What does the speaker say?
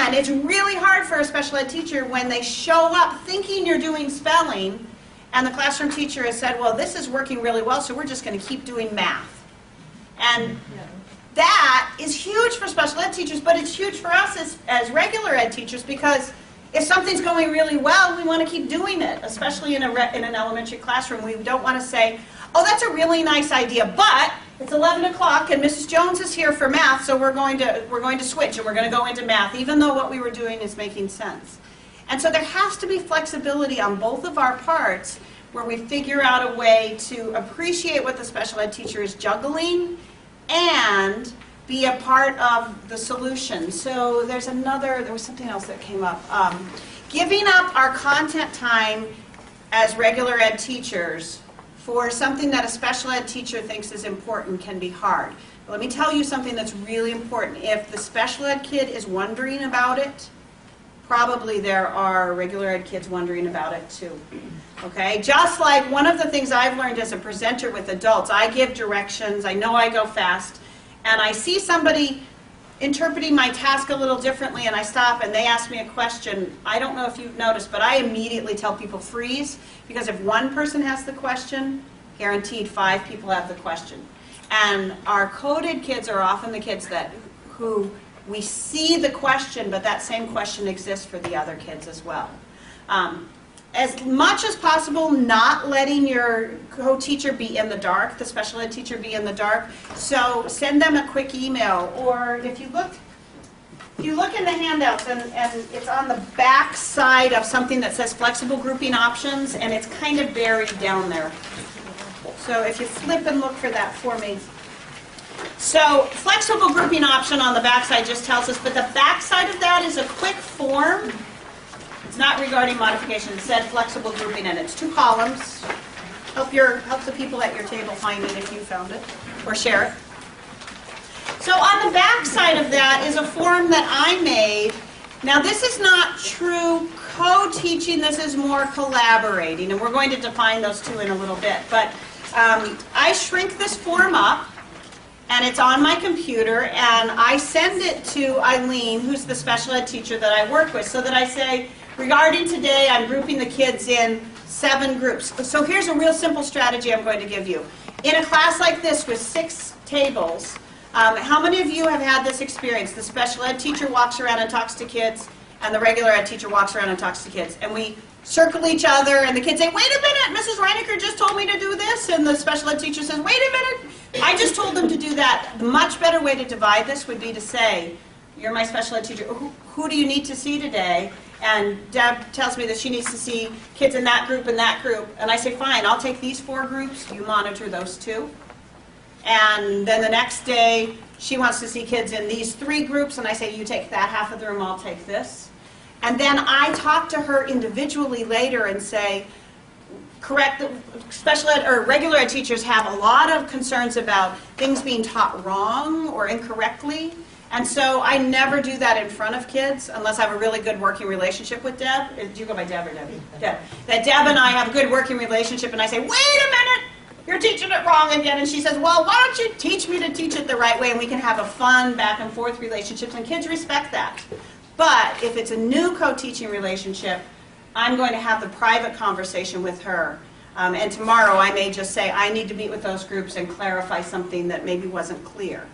And it's really hard for a special ed teacher when they show up thinking you're doing spelling, and the classroom teacher has said, well, this is working really well, so we're just going to keep doing math. And that is huge for special ed teachers, but it's huge for us as regular ed teachers, because if something's going really well, we want to keep doing it, especially in an elementary classroom. We don't want to say, oh, that's a really nice idea, but it's 11 o'clock and Mrs. Jones is here for math, so we're going to switch and we're going to go into math, even though what we were doing is making sense. And so there has to be flexibility on both of our parts, where we figure out a way to appreciate what the special ed teacher is juggling and be a part of the solution. So there was something else that came up. Giving up our content time as regular ed teachers for something that a special ed teacher thinks is important can be hard. But let me tell you something that's really important. If the special ed kid is wondering about it, probably there are regular ed kids wondering about it too. Okay? Just like one of the things I've learned as a presenter with adults, I give directions, I know I go fast, and I see somebody interpreting my task a little differently, and I stop and they ask me a question. I don't know if you've noticed, but I immediately tell people freeze, because if one person has the question, guaranteed 5 people have the question. And our coded kids are often the kids who we see the question, but that same question exists for the other kids as well. As much as possible, not letting your co-teacher be in the dark, the special ed teacher be in the dark. So send them a quick email, or if you look in the handouts, and it's on the back side of something that says flexible grouping options, and it's kind of buried down there. So if you flip and look for that for me. So flexible grouping option on the back side just tells us, but the back side of that is a quick form. It's not regarding modification. It said flexible grouping, and it's 2 columns. Help the people at your table find it if you found it, or share it. So on the back side of that is a form that I made. Now this is not true co-teaching, this is more collaborating, and we're going to define those two in a little bit. But I shrink this form up, and it's on my computer, and I send it to Eileen, who's the special ed teacher that I work with, so that I say, regarding today, I'm grouping the kids in 7 groups. So here's a real simple strategy I'm going to give you. In a class like this with 6 tables, how many of you have had this experience? The special ed teacher walks around and talks to kids, and the regular ed teacher walks around and talks to kids. And we circle each other, and the kids say, wait a minute, Mrs. Reinecker just told me to do this, and the special ed teacher says, wait a minute, I just told them to do that. The much better way to divide this would be to say, you're my special ed teacher, who do you need to see today? And Deb tells me that she needs to see kids in that group and that group. And I say, fine, I'll take these 4 groups. You monitor those 2. And then the next day, she wants to see kids in these 3 groups. And I say, you take that half of the room, I'll take this. And then I talk to her individually later and say, correct, special ed or regular ed teachers have a lot of concerns about things being taught wrong or incorrectly. And so I never do that in front of kids unless I have a really good working relationship with Deb. Do you go by Deb or Debbie? Deb. That Deb and I have a good working relationship, and I say, wait a minute, you're teaching it wrong again. And she says, well, why don't you teach me to teach it the right way, and we can have a fun back and forth relationship, and kids respect that. But if it's a new co-teaching relationship, I'm going to have the private conversation with her. And tomorrow I may just say, I need to meet with those groups and clarify something that maybe wasn't clear.